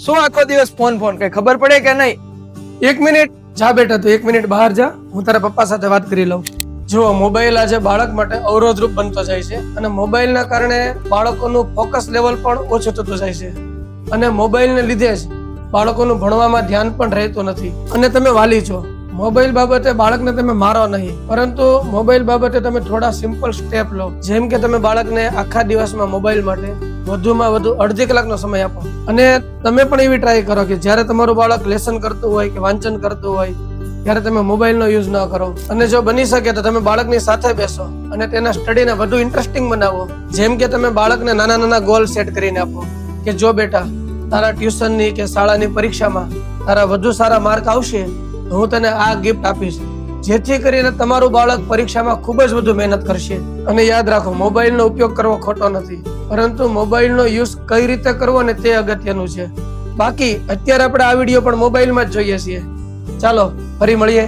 શું આખો દિવસ ફોન કઈ ખબર પડે કે નહીં? 1 મિનિટ જા બેટા, તું 1 મિનિટ બહાર જા, હું તારા પપ્પા સાથે વાત કરી લઉં. જો મોબાઈલ આજે બાળક માટે અવરોધરૂપ બનતો જાય છે અને મોબાઈલના કારણે બાળકોનું ફોકસ લેવલ પણ ઓછું થતું જાય છે અને મોબાઈલને લીધે જ બાળકોનું ભણવામાં ધ્યાન પણ રહેતું નથી. અને તમે વાલી છો, મોબાઈલ બાબતે બાળકને તમે મારો નહીં, પરંતુ મોબાઈલ બાબતે તમે થોડા સિમ્પલ સ્ટેપ લો. જેમ કે તમે બાળકને આખા દિવસમાં મોબાઈલ માટે વધુમાં વધુ અડધી કલાકનો સમય આપો. અને તમે પણ એવી ટ્રાય કરો કે જ્યારે તમારું બાળક લેસન કરતું હોય કે વાંચન કરતું હોય ત્યારે તમે મોબાઈલનો યુઝ ન કરો. અને જો બની શકે તો તમે બાળકની સાથે બેસો અને તેના સ્ટડીને વધુ ઇન્ટરેસ્ટિંગ બનાવો. જેમ કે તમે બાળકને નાના નાના ગોલ સેટ કરીને આપો કે જો બેટા, તારા ટ્યુશનની કે શાળાની પરીક્ષામાં તારા વધુ સારા માર્ક આવશે તો હું તને આ ગિફ્ટ આપીશ. જેથી કરીને તમારું બાળક પરીક્ષામાં ખૂબ જ વધુ મહેનત કરશે. અને યાદ રાખો, મોબાઈલનો ઉપયોગ કરવો ખોટો નથી, પરંતુ મોબાઈલનો યુઝ કઈ રીતે કરવો ને તે અગત્યનું છે. બાકી અત્યારે આપણે આ વિડીયો પણ મોબાઈલમાં જ જોઈએ છીએ. ચાલો ફરી મળીએ.